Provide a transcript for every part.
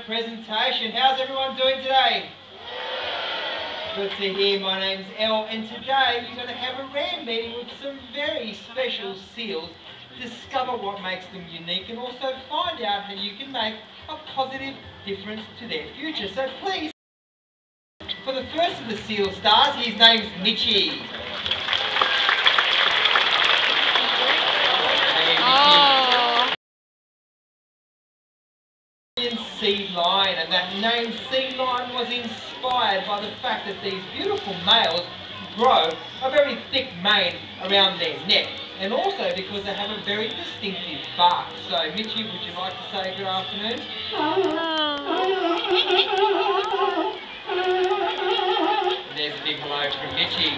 presentation. How's everyone doing today? Good to hear. My name's Elle, and today you're going to have a rare meeting with some very special seals, discover what makes them unique, and also find out how you can make a positive difference to their future. So please, for the first of the seal stars, his name's Mitchie. Sea lion, and that name sea lion was inspired by the fact that these beautiful males grow a very thick mane around their neck, and also because they have a very distinctive bark. So Mitchie, would you like to say good afternoon? There's a big hello from Mitchie.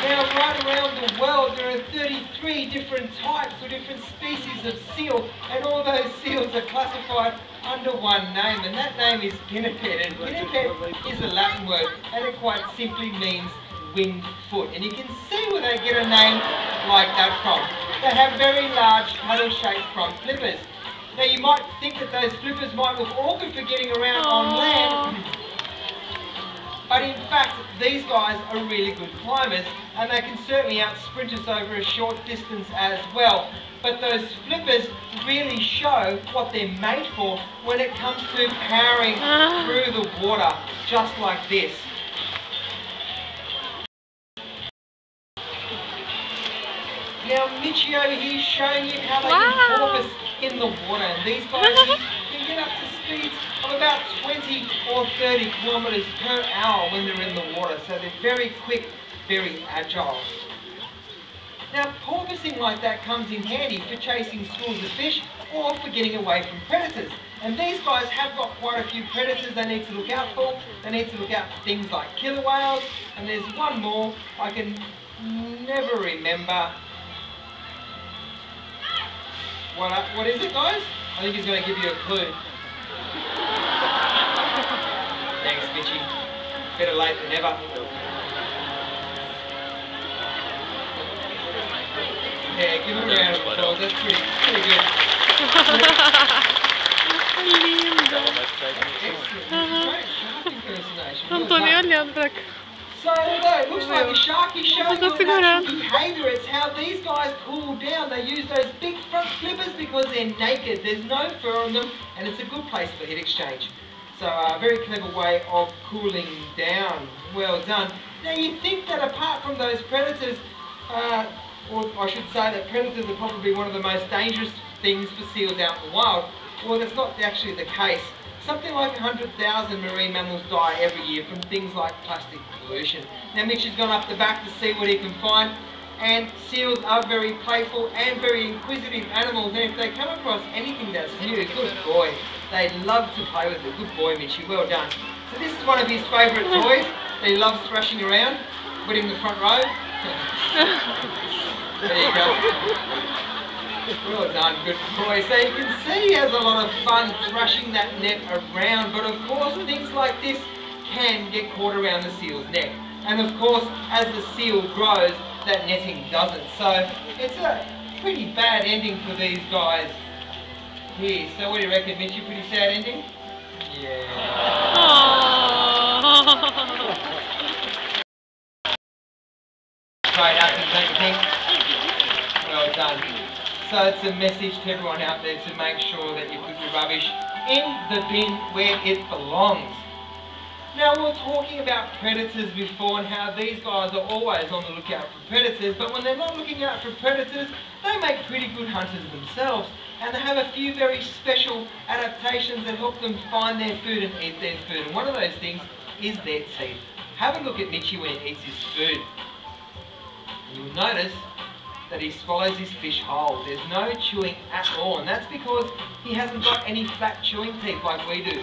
Now, right around the world, there are 33 different types or different species of seal, and all those seals are classified under one name, and that name is pinniped. And pinniped is a Latin word, and it quite simply means winged foot. And you can see where they get a name like that from. They have very large paddle-shaped front flippers. Now, you might think that those flippers might look awkward for getting around on land, but in fact, these guys are really good climbers, and they can certainly out-sprint us over a short distance as well. But those flippers really show what they're made for when it comes to powering through the water, just like this. Now, Mitchie over here is showing you how they can porpoise in the water, and these guys can get up to speeds of about 20 or 30 kilometres per hour when they're in the water, so they're very quick, very agile. Now, porpoising like that comes in handy for chasing schools of fish or for getting away from predators. And these guys have got quite a few predators they need to look out for. They need to look out for things like killer whales, and there's one more I can never remember. What is it, guys? I think he's going to give you a clue. Thanks, Mitchie. Better late than never. Yeah, give him a round of applause. That's pretty good. Não tô nem olhando pra cá. So, although it looks like a shark, he's showing you a natural behaviour. It's how these guys cool down. They use those big front flippers because they're naked. There's no fur on them, and it's a good place for heat exchange. So, a very clever way of cooling down. Well done. Now, you think that apart from those predators, or I should say that predators are probably one of the most dangerous things for seals out in the wild. Well, that's not actually the case. Something like 100,000 marine mammals die every year from things like plastic pollution. Now, Mitch has gone up the back to see what he can find, and seals are very playful and very inquisitive animals, and if they come across anything that's new, good boy, they love to play with it. Good boy, Mitchie, well done. So this is one of his favourite toys that he loves thrashing around. Put him in the front row. There you go. Well done, good boy. So you can see he has a lot of fun thrashing that net around, but of course things like this can get caught around the seal's neck. And of course, as the seal grows, that netting doesn't. So it's a pretty bad ending for these guys here. So what do you reckon, Mitchie? Pretty sad ending? Yeah. Great acting, don't you think? Well done. So it's a message to everyone out there to make sure that you put your rubbish in the bin where it belongs. Now, we were talking about predators before and how these guys are always on the lookout for predators, but when they're not looking out for predators, they make pretty good hunters themselves, and they have a few very special adaptations that help them find their food and eat their food, and one of those things is their teeth. Have a look at Mitchie when he eats his food. You'll notice that he swallows his fish whole. There's no chewing at all, and that's because he hasn't got any flat chewing teeth like we do.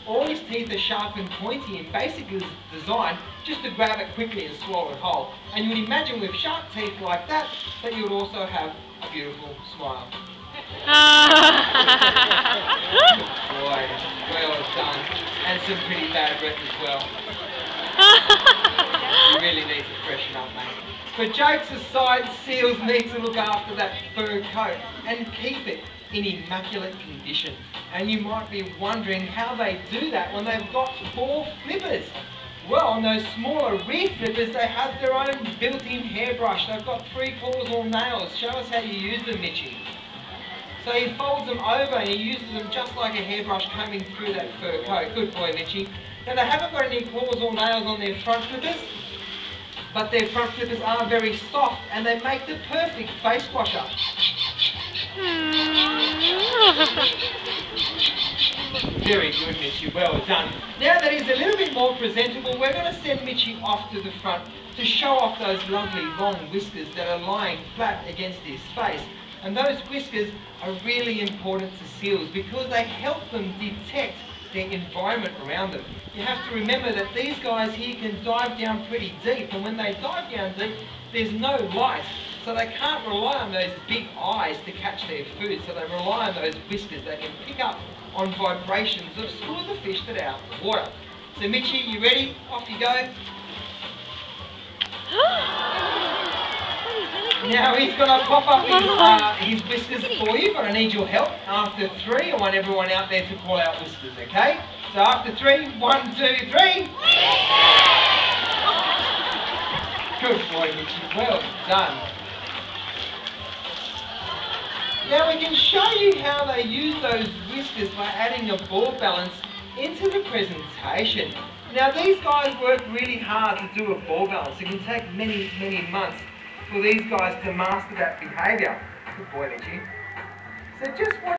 All his teeth are sharp and pointy, and basically it's designed just to grab it quickly and swallow it whole. And you would imagine with sharp teeth like that, that you would also have a beautiful smile. Boy, well done. And some pretty bad breath as well. You really need to freshen up, mate. But jokes aside, seals need to look after that fur coat and keep it in immaculate condition. And you might be wondering how they do that when they've got 4 flippers. Well, on those smaller rear flippers, they have their own built-in hairbrush. They've got 3 claws or nails. Show us how you use them, Mitchie. So he folds them over and he uses them just like a hairbrush combing through that fur coat. Good boy, Mitchie. Now they haven't got any claws or nails on their front flippers, but their front flippers are very soft and they make the perfect face washer. Very good, Mitchie, well done. Now that he's a little bit more presentable, we're going to send Mitchie off to the front to show off those lovely long whiskers that are lying flat against his face. And those whiskers are really important to seals because they help them detect their environment around them. You have to remember that these guys here can dive down pretty deep, and when they dive down deep, there's no light. So they can't rely on those big eyes to catch their food, so they rely on those whiskers. They can pick up on vibrations of schools of fish that are out in the water. So Mitchie, you ready? Off you go. Now he's going to pop up his whiskers for you, but I need your help. After 3, I want everyone out there to call out whiskers, okay? So after 3, 1, 2, 3. Good boy, Mitchie, well done. Now we can show you how they use those whiskers by adding a ball balance into the presentation. Now these guys work really hard to do a ball balance. It can take many, many months for these guys to master that behaviour. Good boy, Mitchie. So just watch